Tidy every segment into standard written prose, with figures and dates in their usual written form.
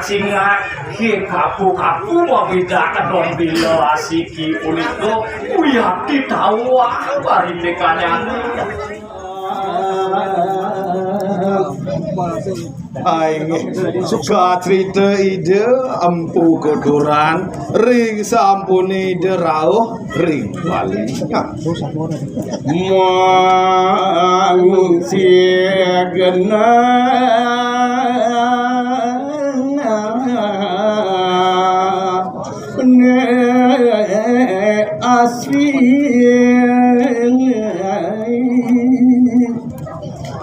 singa kapu-kapu mabeda kadon bila asiki ulito uyaki tawa bari dekanya Aing suka cerita ide empu kotoran ring sampuni derauh ring paling mangun siagena ne asli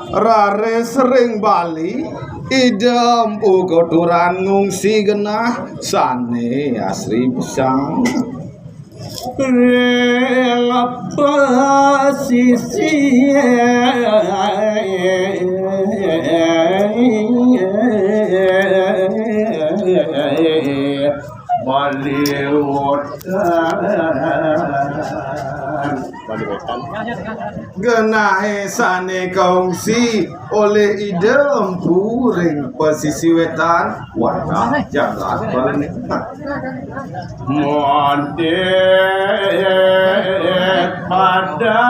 rare sering Bali idem kotoran ngungsi genah sane asri pisang apa sisi genahe sane kongsi oleh ide empuring pesisi wetan wadah jagat balik monde pada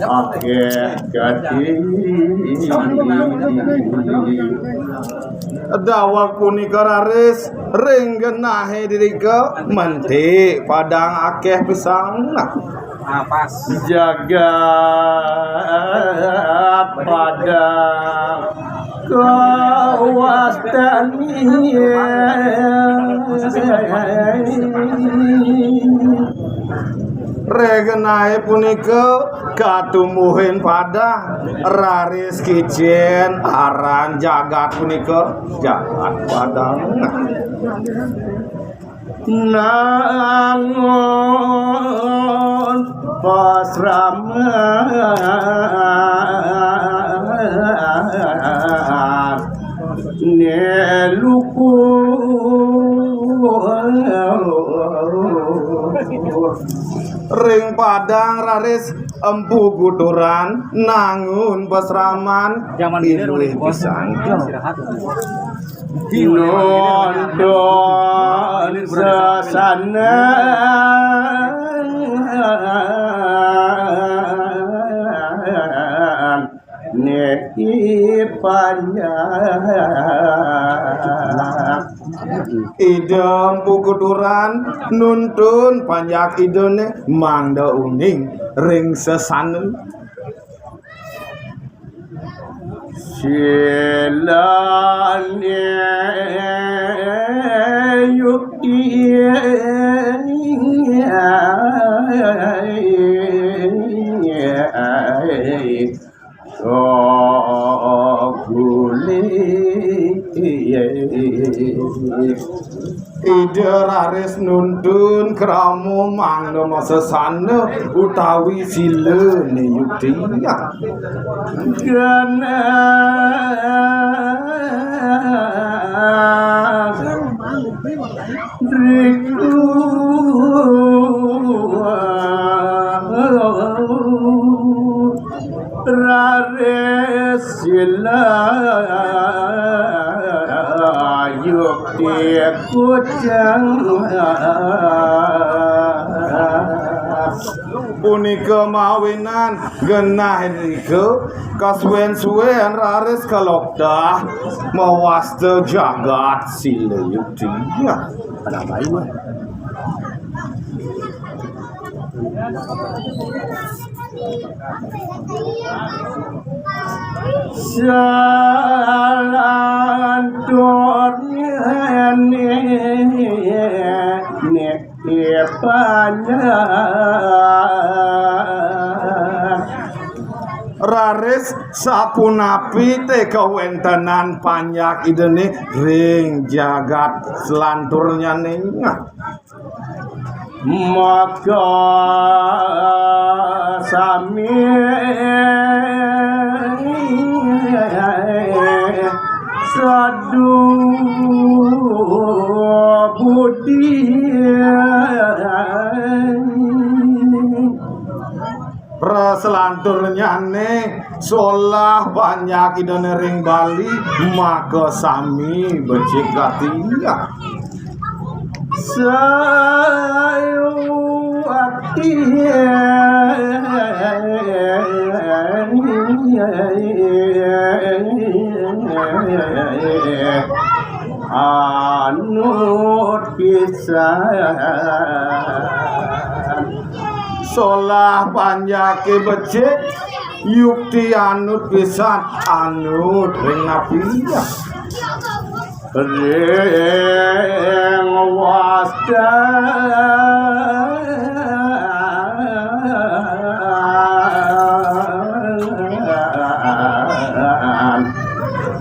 oke jadi dawak punika raris ring genahe dirika mente padang akeh pisang pas jagat padang kawastani regenae punika katumuhin padang raris kijen aran jagat punika jagat padang nangon pasraman neluku ring padang raris empu kuturan nangun pasraman ilih pisan nonton sesana neki panjang idem pukuturan nuntun panjak idone mangda uning ring sesanu silane yukti ide raris nuntun kramu mangda masesana utawi silene yukti gana riku raris yukti kujang punika mawinan genah niko kasuwen-suwen raris kalokdah mawasta jagat sila yukti ada baik jalan dornya nek raris sapunapi te kawentenan panjak idene ring jagat selanturnya nengah maka sami sadu budi lanturnyane solah banyak idone ring Bali maka sami becik katinga sayu ati anut pisan solah panjake becik yukti anut pisan anut ring nabiya ring wasdan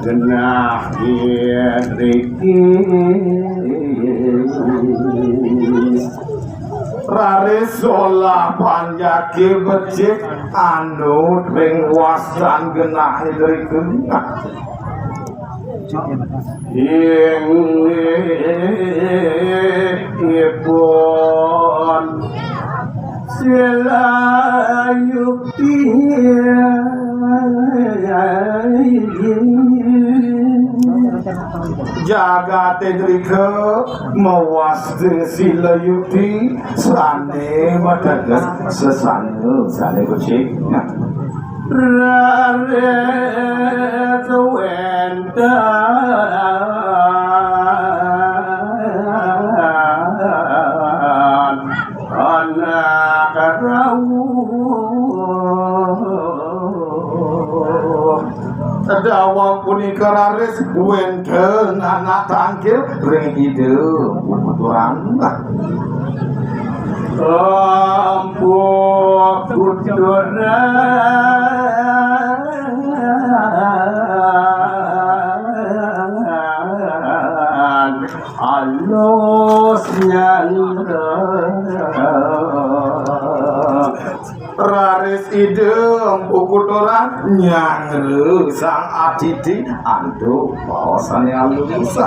genah riki rare solah panjake becik anut ring wasdan genah riki Ibon sila yukti jagat drika mawas sila yukti sane matagas sane kucing rare wenda anak rawuh dawa punika raris wenten anak tangkil ring ide puturan ampun kuduran alus nyandra raris ide pukutoran nyangre sang aditi antuk bawasane alusa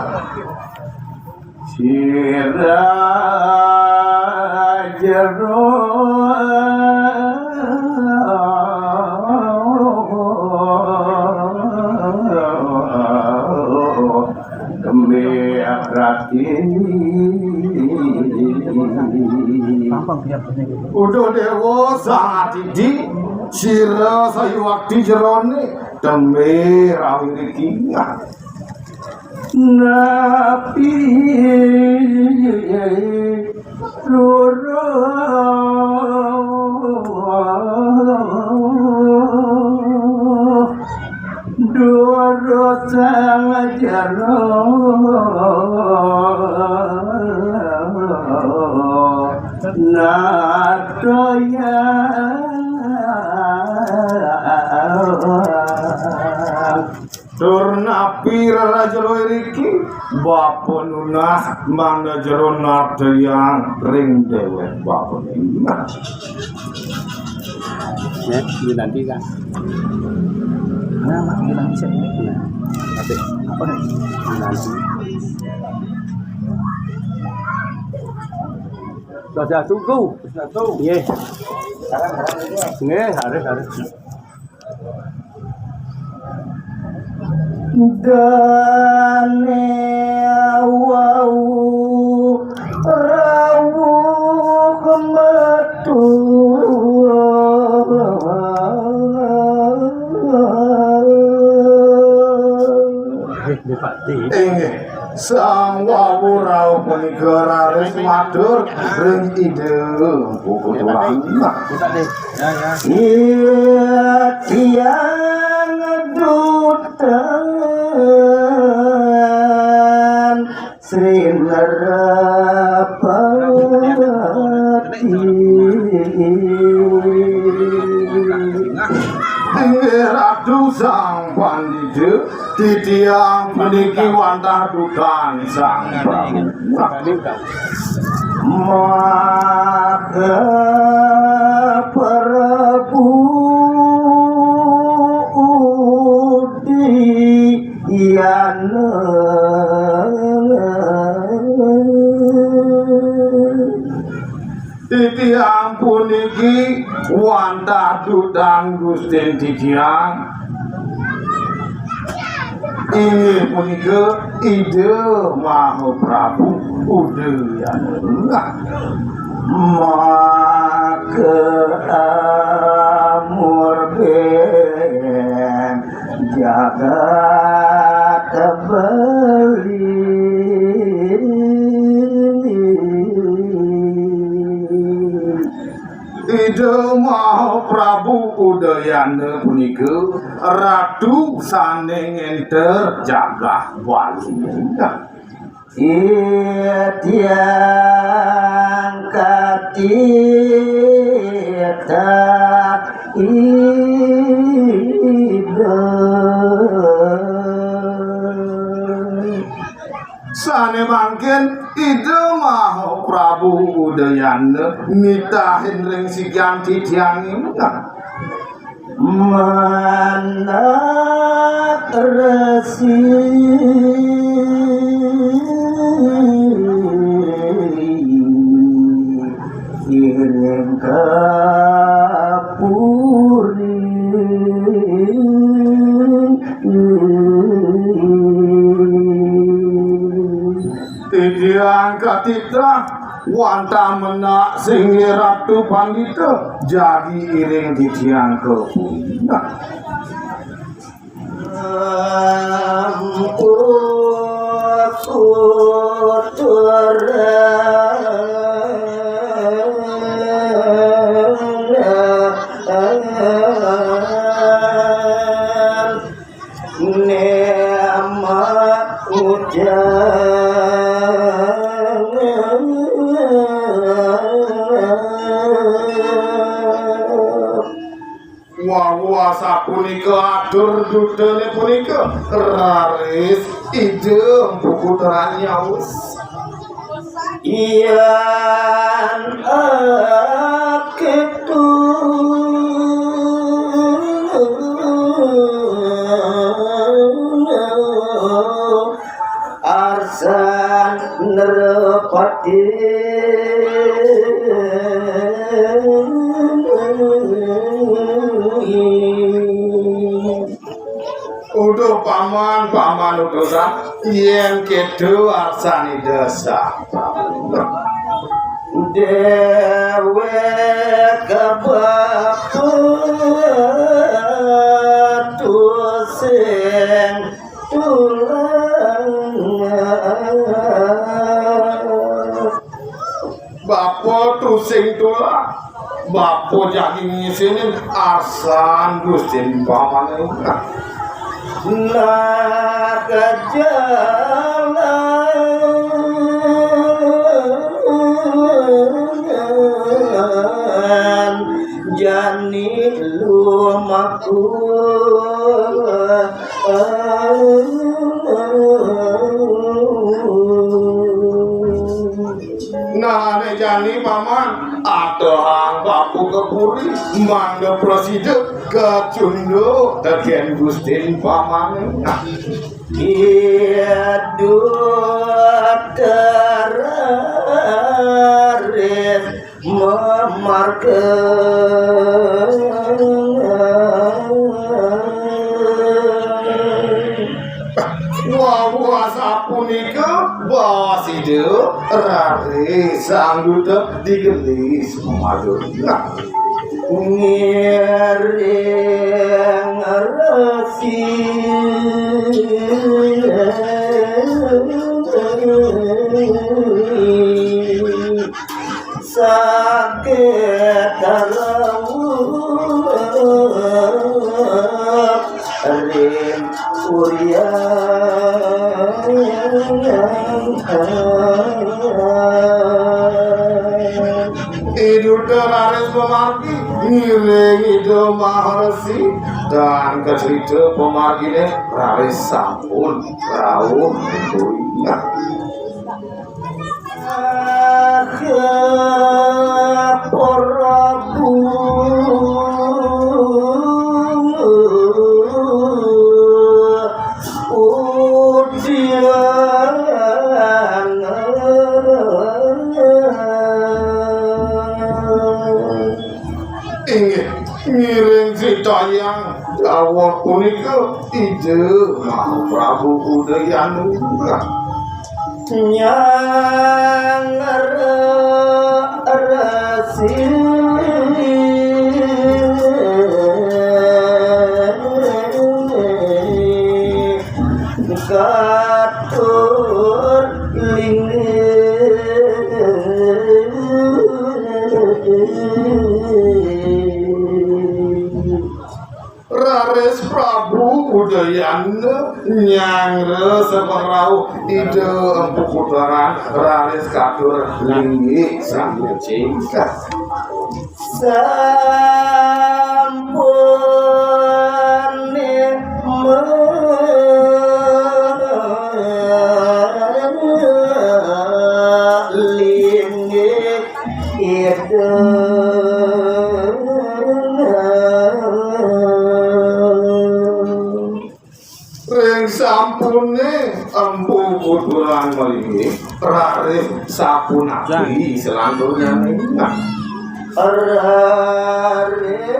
sira jero demi akrati udah dewa sang aditi sira sayu wakti jerone demi rawi riki napi loro doro sajaro natoya Turnapi rajaro iki bapa nunah mangga jero nadya ring dewek bapa nunah. Ya, nanti kan. Nah, bilang bisa. Nah, tapi apa nih? Nanti. Sudah tunggu. Iya. Nih, harus. Dane wau rawuh metu sang wau rawuh punika raris matur ring ide buku tulang iya tiang dutan Sri Narapati Ratu sang pandita titiang meniki wantah dutan sang prabu maka prabu yana titiang puniki wan wantah dudan Gusti Titiang ini punika ide Maha Prabu Udayana maka amurben jagat beli ide Maha Prabu Udayana punika ratu saning enter jagat wali tiang katita ide sane mangken ide Maha Prabu Udayana nitahin ring sikian titiang manak resi kirim kapuri titiang katita wanta menak sing ratu pandita jadi iring titiang kepuna Wawasa punika adur dudane punika raris ide buku teranyawus iyan aketu arsan nerepati udah paman udah yang kedua arsani desa dewe kabatu sing tulang bapo tusing tulang bapo jadi ngisinin arsan Gusti pamane nak jalan jani lumaku nah jani paman atohang bapu kepuri mangga presiden kecundo tegen Gusti paman iya dua terarit wawasa punika bos ide rari sanggup digelis madu ngiring resi sakit tarawuh rim Idul teraris pemargi ngiring ide maharasi dan kecerita pemargine raris sampun rawuh dunia Prabu pitayang dawa punika ide Prabu Udayana nyang resi katur Rares Prabu Udayana nyangre seperau ide empu putaran rares katur linggi sang cingkat sampun linggi ide sampune empu kuduran mriki raris sapunaki selanturnya raris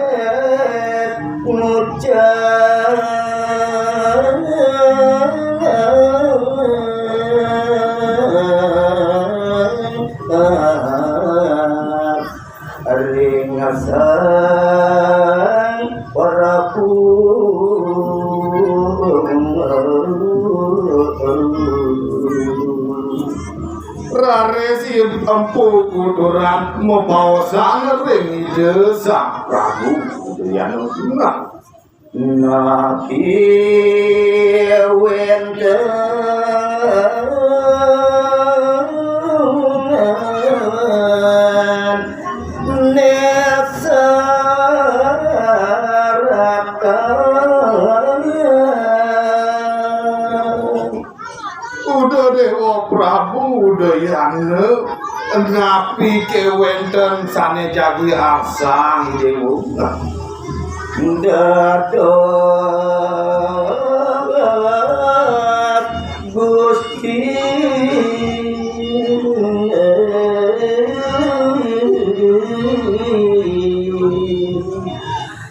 ringasan Prabu Raresi empu kuduran mabawasan ring desa Prabu Udayana nabi wenten Udah Dewa Prabu Udayana ngapi kewenten sane jagi arsang dewa dados Gusti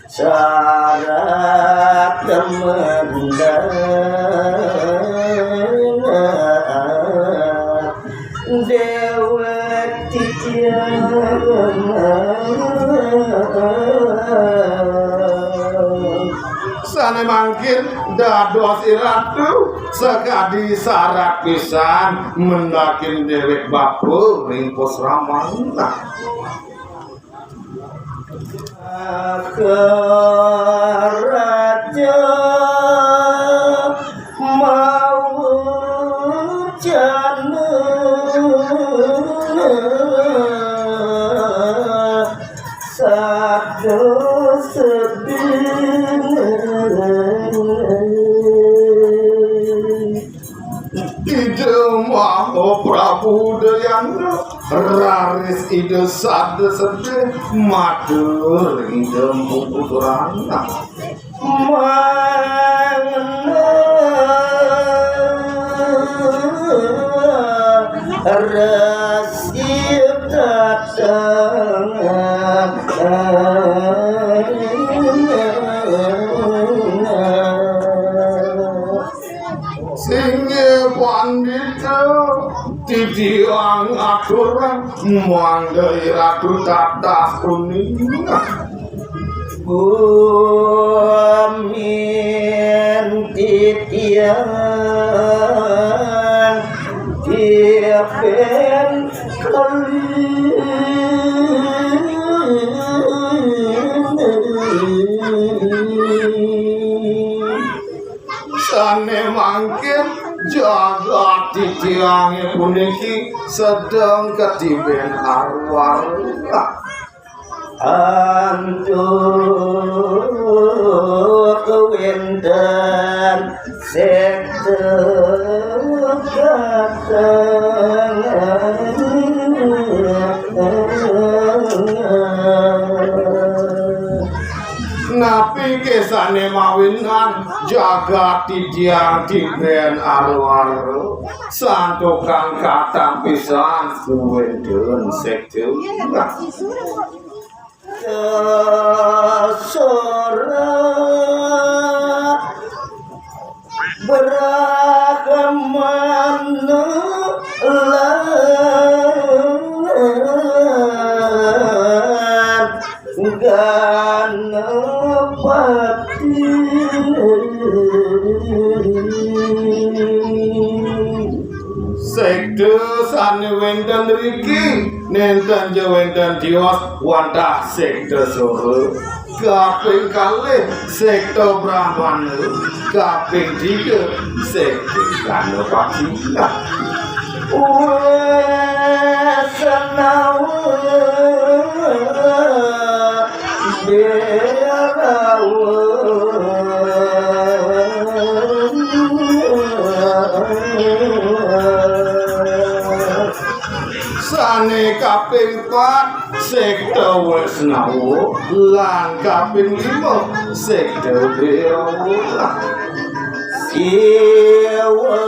syarat temendang dewek sane mangkin dados iratu sekadi syarat pisan mendakin dewek bapu ring posramana raja mau jana satu sedih ide Maha Prabu Udayana raris ide sade sedih matur ide puturan rasib datang singe pandita titiang aturan manggai ratu tatas kuning Bumin titian diapen sane mangkin jaga titiange puniki sedang ketiben arwah antuk wenten napi kesane mawinan jaga tidiang tiben arwah santokan katang pisan kuweden sekte kesorak beragama Sekte sane wenten riki nenten je wenten dios wantah sekte sore kaping kalih sekte brahmana kaping 3 sekte ganopati sane kaping 4 sekte Wisnawa lan kaping 5 sekte Dewa Siwa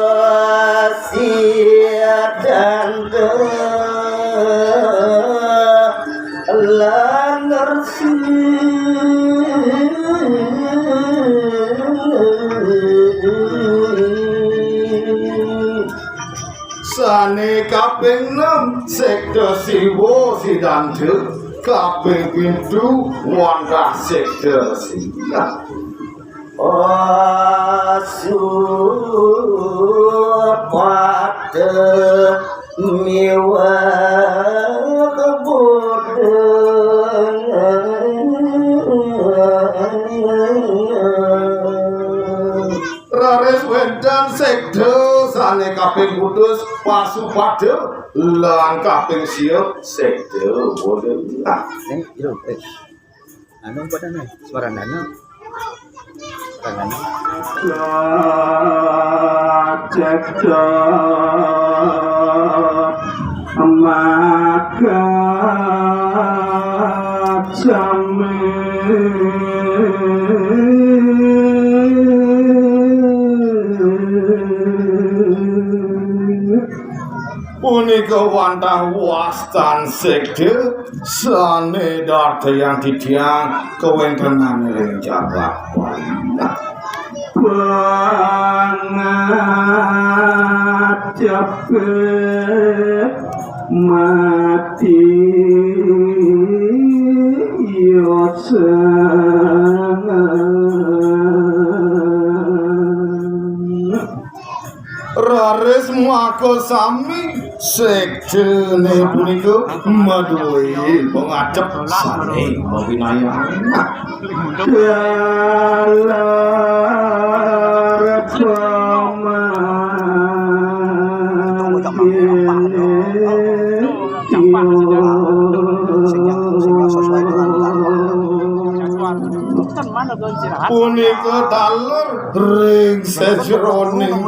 dan lanersi sane kaping 6 sekte Siwa Sidanta kaping 7 wantah sekte Siwa pada miwa Rares wedan sekte sane kaping putus Pasupada lan kaping siap sekte Bodha. Anu pada nih suara nana. Cekta maka punika wantah wastan sekte sane darta yang titiang kewentenan ing Jawa banget cepet mati Rares maka sami sektene punika maduhi pengadep sane mawinayana punika taler ring sejroning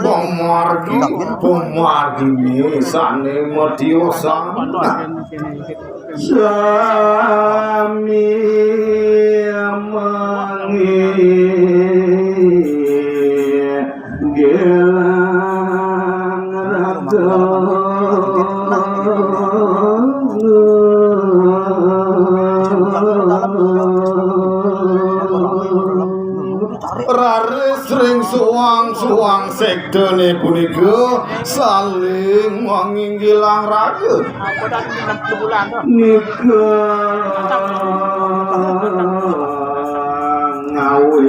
pemargine sane madya sami amangi gelang raga Rares ring suwang-suwang sektene punika saling manginggilang raga nika ngawe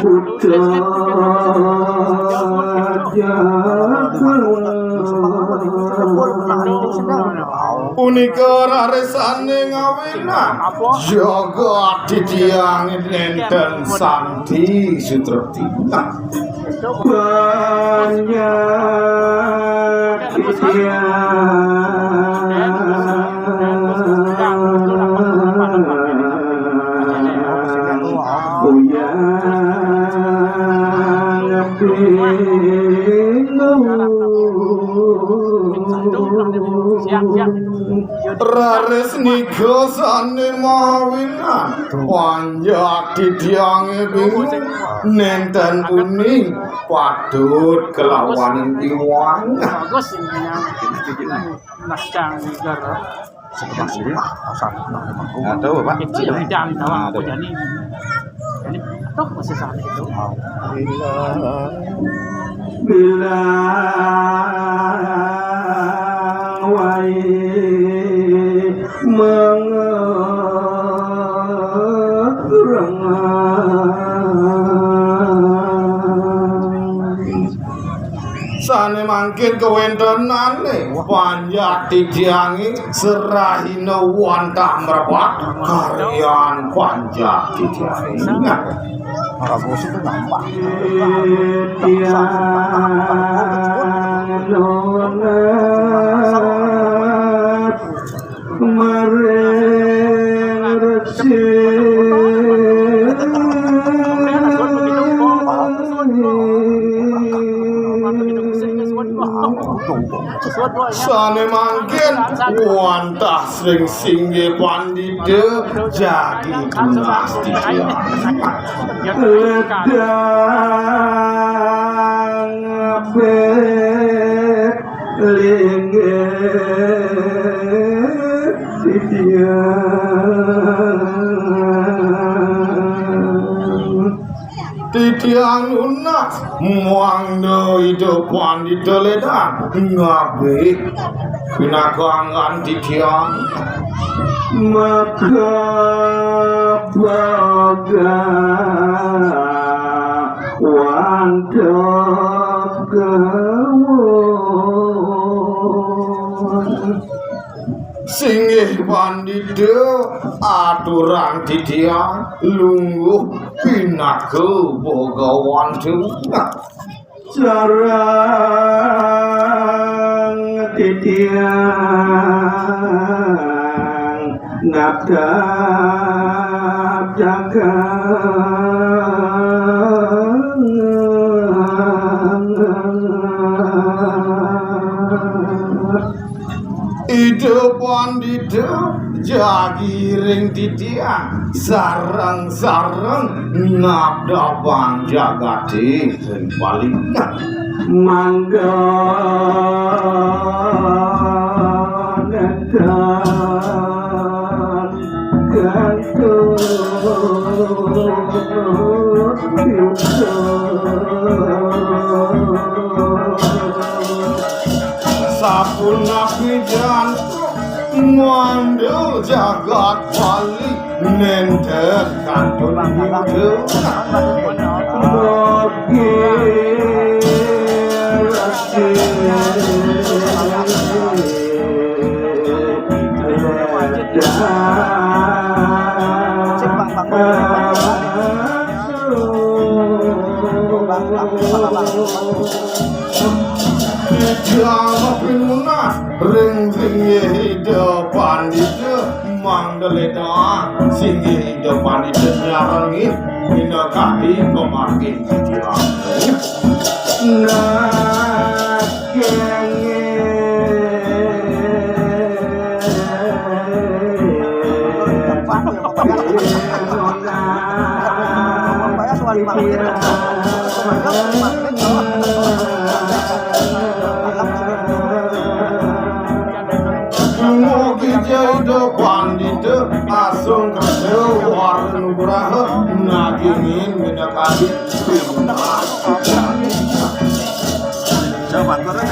buta punika raresane ngawena jaga titiang nenten santi sutrepti banyak Rares nika sane mawinan panjak titiange bingung nenten kuning padut kelawan iwan Seperti tahu Pak. kecil tidak tahu apa jadi atau masih saat itu bila wai sane mangkin kewentenane panjat didiangi serahina wantah mrepat karyan panjat didiangi ora bos itu nampak sane mangkin wantah sing singge pandita jadi dinasti ledang apik lingge Titiang lunas muang do hidup pandita ledang ngabe pinakangan titiang maka baga wantok gawon singgih pandita aturan titiang lungguh pinaku bogawan sarang titiang nakdap jaga ide pandita jagi ring titiang sarang-sarang nabdabang jagati sing paling mangga nekan gantung sapuna pijan Mando jagat wali nender kantun hidup Bagi Jangan pinuna ring-ring hidup pandita mangdeledang singgi hidup pandita nyarangin mina kati pemakin titiang nak Jauh pandita asung kasih warna nugraha nagingin mendekati coba korang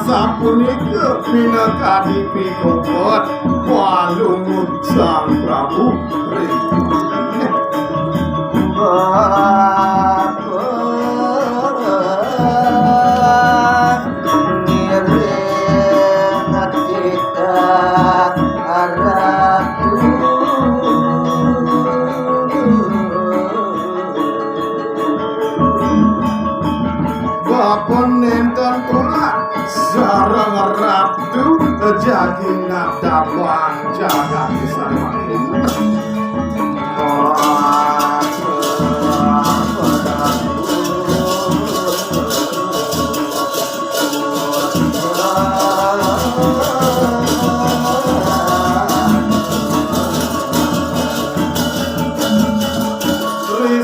Sapunika pinakadipi kokot walungut sang Prabu Baginda dapat jaga kisah makin.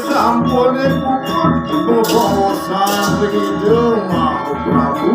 Sampone pukul bebawa santri mau Prabu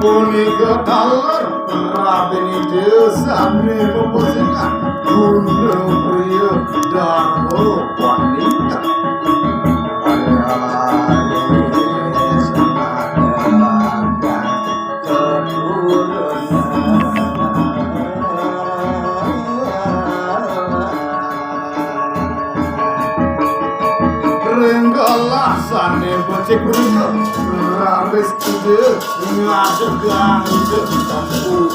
Punika taler rabeni desane peposengan gunung priya darmo waninga Renggalah sane becek priya Rabes ide ngadegang ide tampu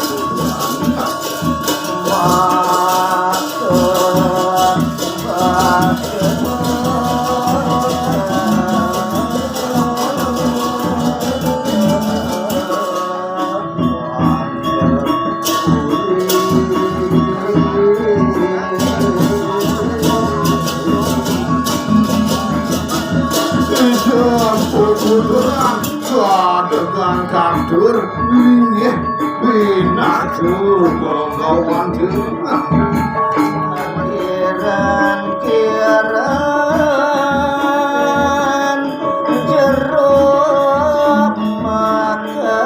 dengan kandur linggih pinak kawan jenah kiran jeruk mata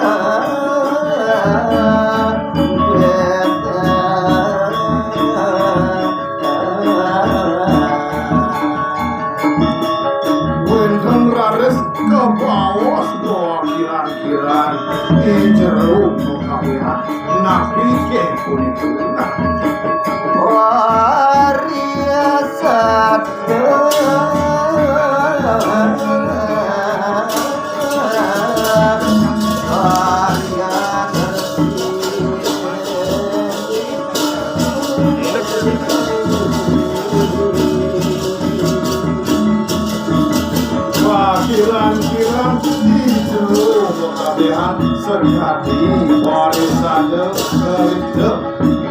wenten raris kebawas kiran-kiran jeruk kawiran nabi punika waria sadar kiran-kiran jeruk kawiran serhati warisan kerja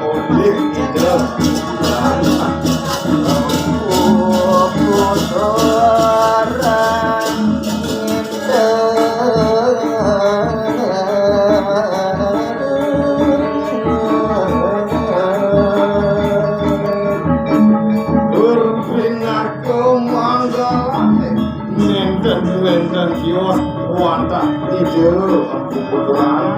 oleh ide Nenten kios wanta ide kebetulan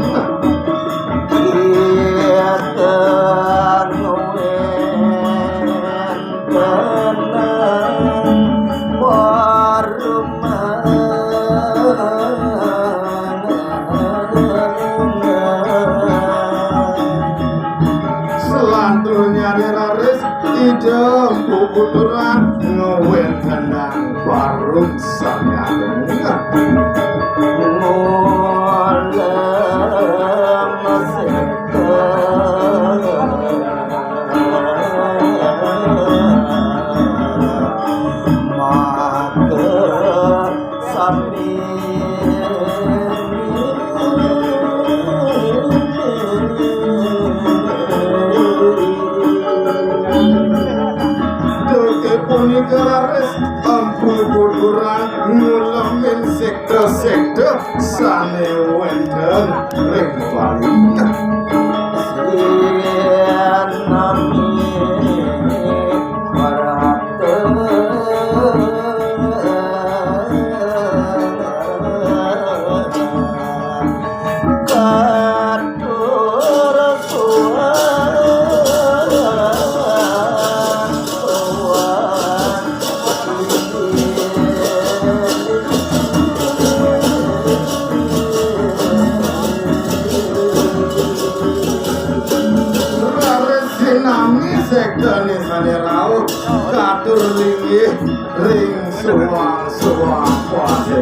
selanturnya diraris ide kebetulan ngewen tenang warung sanyadeng Punikaris ampun kurang ngulamin sekte-sekte sane wenten ring paling manis raut katur linggih ring suwang puase